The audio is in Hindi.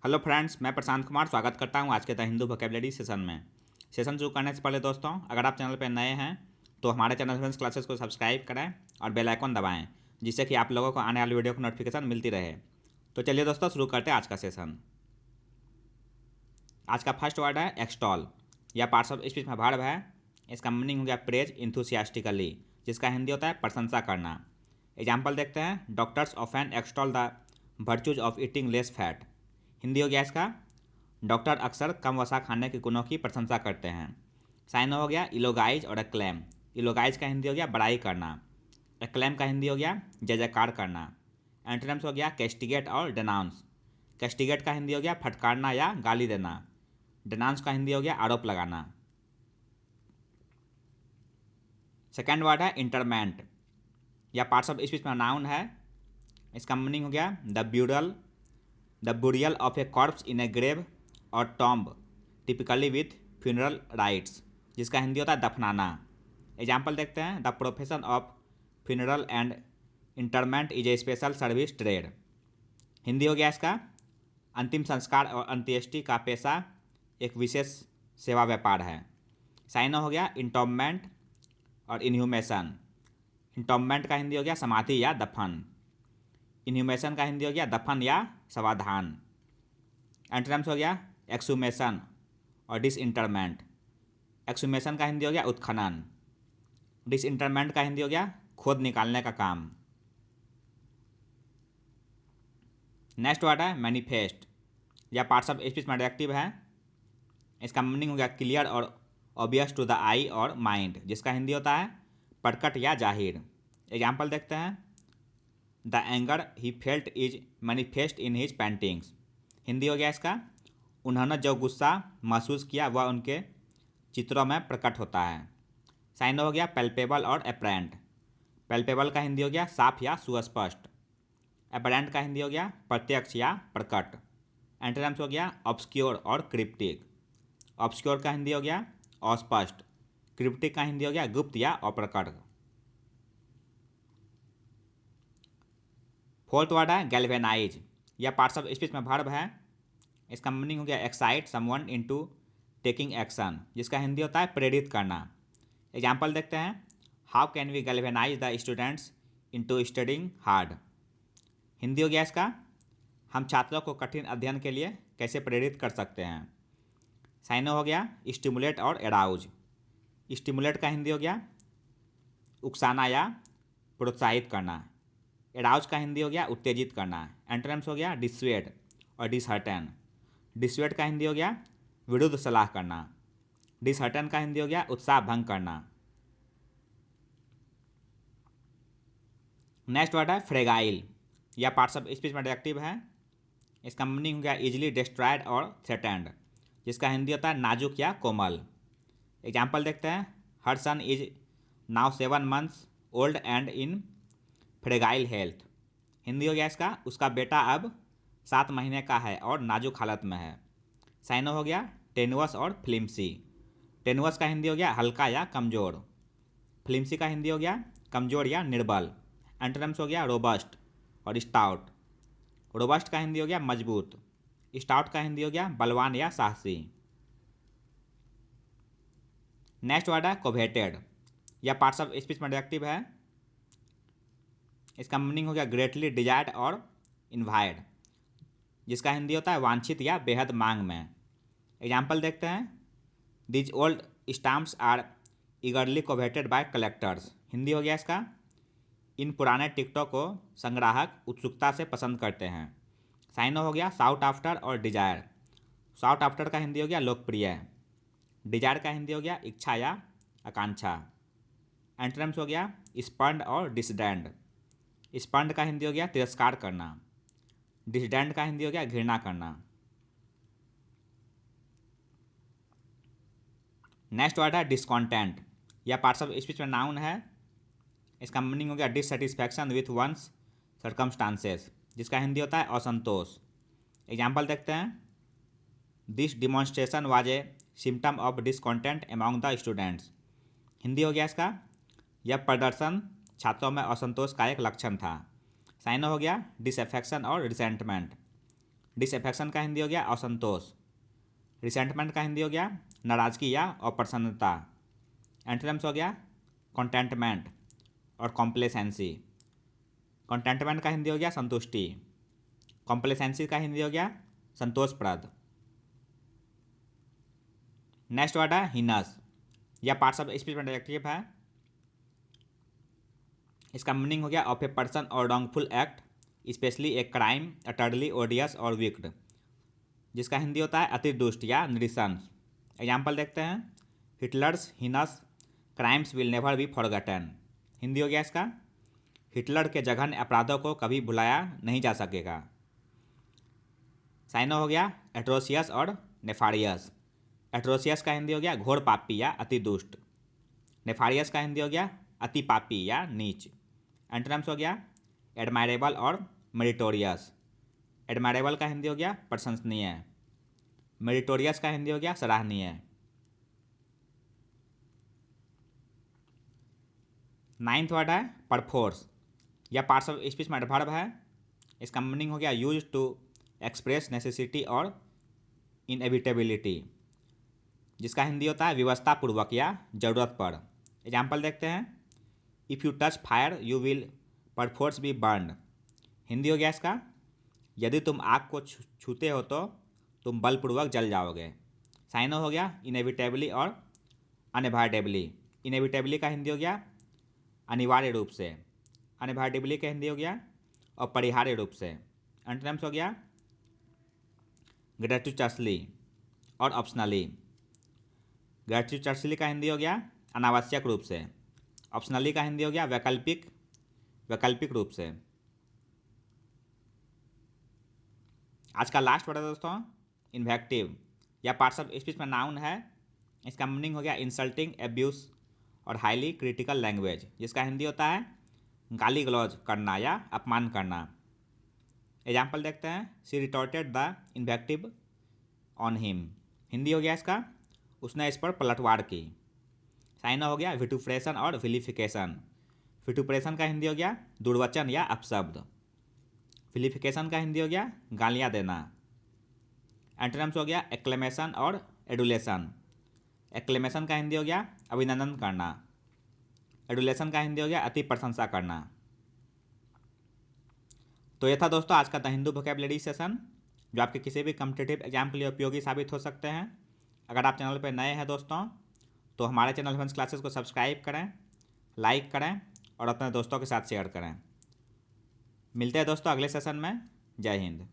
हेलो फ्रेंड्स, मैं प्रशांत कुमार स्वागत करता हूं आज के द हिंदू वोकेबलरी सेशन में। सेशन शुरू करने से पहले दोस्तों, अगर आप चैनल पर नए हैं तो हमारे चैनल फ्रेंड्स क्लासेस को सब्सक्राइब करें और बेल आइकन दबाएं, जिससे कि आप लोगों को आने वाली वीडियो की नोटिफिकेशन मिलती रहे। तो चलिए दोस्तों, शुरू करते हैं आज का सेशन। आज का फर्स्ट वर्ड है एक्सटॉल। यह पार्ट्स ऑफ स्पीच में वर्ब है। इसका मीनिंग हो गया प्रेज इंथुसियास्टिकली, जिसका हिंदी होता है प्रशंसा करना। एग्जाम्पल देखते हैं। Doctors often extol the virtues of eating less fat. Hindi हो गया इसका, डॉक्टर अक्सर कम वसा खाने के गुणों की प्रशंसा करते हैं। साइन हो गया इलोगाइज और एक्लेम। इलोगाइज का हिंदी हो गया बड़ाई करना। एक्लेम का हिंदी हो गया जय जयकार करना। एंटोनिम्स हो गया कैस्टिगेट और डेनाउंस। कैस्टिगेट का हिंदी हो गया फटकारना या गाली देना। डेनाउंस का हिंदी हो गया आरोप लगाना। सेकेंड वर्ड है इंटरमेंट। या पार्ट्स ऑफ स्पीच में नाउन है। इसका मीनिंग हो गया the burial of a corpse in a grave और tomb typically with funeral rites, जिसका हिंदी होता है दफनाना। एग्जाम्पल देखते हैं। The profession of funeral and interment is a special service trade. Hindi हो गया इसका, अंतिम संस्कार और अंत्येष्टि का पेशा एक विशेष सेवा व्यापार है। साइनो हो गया इंटॉम्बमेंट और इन्ह्यूमेशन। इंटॉम्बमेंट का हिंदी हो गया समाधि या दफन। इन्ह्यूमेशन का हिंदी हो गया दफन या समाधान। एंटोनिम्स हो गया एक्सुमेशन और डिसइंटरमेंट। एक्सुमेशन का हिंदी हो गया उत्खनन। डिसइंटरमेंट का हिंदी हो गया खोद निकालने का काम। नेक्स्ट वर्ड है मैनिफेस्ट। या पार्ट्स ऑफ स्पीच में एडजेक्टिव है। इसका मीनिंग हो गया क्लियर और ऑब्वियस टू द आई और माइंड, जिसका हिंदी होता है प्रकट या जाहिर। एग्जाम्पल देखते हैं। The anger he felt is manifest in his paintings. Hindi हो गया इसका, उन्होंने जो गुस्सा महसूस किया वह उनके चित्रों में प्रकट होता है। साइन हो गया पैल्पेबल और एपरेंट। पैल्पेबल का हिंदी हो गया साफ या सुस्पष्ट। एपरेंट का हिंदी हो गया प्रत्यक्ष या प्रकट। एंटोनिम्स हो गया ऑब्सक्योर और क्रिप्टिक। ऑब्सक्योर का हिंदी हो गया अस्पष्ट। क्रिप्टिक का हिंदी हो गया गुप्त या अप्रकट। फोर्थ वर्ड है गैल्वेनाइज। यह पार्ट्स ऑफ स्पीच में वर्ब है। इसका मीनिंग हो गया excite someone into taking action, जिसका हिंदी होता है प्रेरित करना। एग्जाम्पल देखते हैं। How can we galvanise the students into studying hard. Hindi हो गया इसका, हम छात्रों को कठिन अध्ययन के लिए कैसे प्रेरित कर सकते हैं। साइनो हो गया स्टिमुलेट और एराउज। स्टिमुलेट का हिंदी हो गया उकसाना या प्रोत्साहित करना। एराउज का हिंदी हो गया उत्तेजित करना। एंटोनिम्स हो गया डिस्वेड और डिसहर्टन। डिस्वेड का हिंदी हो गया विरुद्ध सलाह करना। डिसहर्टन का हिंदी हो गया उत्साह भंग करना। नेक्स्ट वर्ड है फ्रेगाइल। यह पार्ट्स ऑफ स्पीच में एडजेक्टिव है। इसका मीनिंग हो गया इजिली डिस्ट्रॉयड और थ्रेटेंड, जिसका हिंदी होता है नाजुक या कोमल। एग्जाम्पल देखते हैं। Her son is now 7 months old and in fragile health. Hindi हो गया इसका, उसका बेटा अब 7 महीने का है और नाजुक हालत में है। साइनो हो गया टेनुअस और फ्लिम्सी। टेनुअस का हिंदी हो गया हल्का या कमज़ोर। फ्लिम्सी का हिंदी हो गया कमज़ोर या निर्बल। एंटोनिम्स हो गया रोबस्ट और स्टाउट। रोबस्ट का हिंदी हो गया मजबूत। स्टाउट का हिंदी हो गया बलवान या साहसी। नेक्स्ट वर्ड है कोवेटेड। यह पार्ट्स ऑफ स्पीच में एडजेक्टिव है। इसका मीनिंग हो गया ग्रेटली डिजायर्ड और इन्वायर्ड, जिसका हिंदी होता है वांछित या बेहद मांग में। एग्जाम्पल देखते हैं। These old stamps are eagerly coveted by collectors. Hindi हो गया इसका, इन पुराने टिकटों को संग्राहक उत्सुकता से पसंद करते हैं। साइनो हो गया साउट आफ्टर और डिजायर। साउट आफ्टर का हिंदी हो गया लोकप्रिय। डिजायर का हिंदी हो गया इच्छा या आकांक्षा। एंटोनिम्स हो गया स्पन्ड और डिसडेंड। स्पन्ड का हिंदी हो गया तिरस्कार करना। डिसडेंड का हिंदी हो गया घृणा करना। नेक्स्ट वर्ड है डिस्कॉन्टेंट। यह पार्ट्स ऑफ स्पीच में नाउन है। इसका मीनिंग हो गया डिससेटिस्फैक्शन विथ वंस सर्कमस्टांसेस, जिसका हिंदी होता है असंतोष। एग्जाम्पल देखते हैं। This demonstration was a symptom of discontent among the students. Hindi हो गया इसका, यह प्रदर्शन छात्रों में असंतोष का एक लक्षण था। साइनो हो गया डिसअफेक्शन और रिसेंटमेंट। डिसअफेक्शन का हिंदी हो गया असंतोष। रिसेंटमेंट का हिंदी हो गया नाराज़गी या अप्रसन्नता। एंटोनिम्स हो गया कंटेंटमेंट और कॉम्प्लेसेंसी। कंटेंटमेंट का हिंदी हो गया संतुष्टि। कॉम्प्लेसेंसी का हिंदी हो गया संतोषप्रद। नेक्स्ट वर्ड है हीनस या पार्ट्स ऑफ स्पीच में एडजेक्टिव है। इसका मीनिंग हो गया ऑफ ए पर्सन और wrongful act specially a crime utterly ओडियस और विक्ड, जिसका हिंदी होता है अति दुष्ट या नृशंस। एग्जाम्पल देखते हैं। Hitler's heinous crimes will never be forgotten. Hindi हो गया इसका हिटलर के जघन्य अपराधों को कभी भुलाया नहीं जा सकेगा। साइनो हो गया एट्रोसियस और नेफारियस। एट्रोसियस का हिंदी हो गया घोर पापी या अति दुष्ट। नेफारियस का हिंदी हो गया अति पापी या नीच। एंटोनिम्स हो गया एडमायरेबल और मेरिटोरियस। एडमायरेबल का हिंदी हो गया प्रशंसनीय। मेरिटोरियस का हिंदी हो गया सराहनीय। नाइन्थ वर्ड है परफोर्स या पार्ट्स ऑफ स्पीच में एडवर्ब है। इसका मीनिंग हो गया यूज टू एक्सप्रेस नेसेसिटी और इनएविटेबिलिटी, जिसका हिंदी होता है व्यवस्था पूर्वक या जरूरत पर। एग्जाम्पल देखते हैं। If you touch fire you will perforce be burn. Hindi हो गया इसका यदि तुम आग को छूते हो तो तुम बलपूर्वक जल जाओगे। साइनो हो गया इनएविटेबली और अनएवॉइडेबली। इनएविटेबली का हिंदी हो गया अनिवार्य रूप से। अनएवॉइडेबली का हिंदी हो गया अपरिहार्य रूप से। एंटोनिम्स हो गया ग्रेचुइटसली और ऑप्शनली। ग्रेचुइटसली का हिंदी हो गया अनावश्यक रूप से। ऑप्शनली का हिंदी हो गया वैकल्पिक रूप से। आज का लास्ट वर्ड है दोस्तों इन्वेक्टिव या पार्ट्स ऑफ स्पीच में नाउन है। इसका मीनिंग हो गया इंसल्टिंग एब्यूज और हाईली क्रिटिकल लैंग्वेज, जिसका हिंदी होता है गाली गलौज करना या अपमान करना। एग्जाम्पल देखते हैं। She retorted the invective on him. Hindi हो गया इसका उसने इस पर पलटवार की। साइनो हो गया विटुप्रेशन और विलिफिकेशन। विटुप्रेशन का हिंदी हो गया दुर्वचन या अपशब्द। विलिफिकेशन का हिंदी हो गया गालियाँ देना। एंटोनिम्स हो गया एक्लेमेशन और एडुलेशन। एक्लेमेशन का हिंदी हो गया अभिनंदन करना। एडुलेशन का हिंदी हो गया अति प्रशंसा करना। तो ये था दोस्तों आज का द हिंदू वोकैबुलरी सेशन, जो आपके किसी भी कॉम्पिटिटिव एग्जाम के लिए उपयोगी साबित हो सकते हैं। अगर आप चैनल पर नए हैं दोस्तों तो हमारे चैनल एडवांस क्लासेस को सब्सक्राइब करें, लाइक करें और अपने दोस्तों के साथ शेयर करें। मिलते हैं दोस्तों अगले सेशन में। जय हिंद।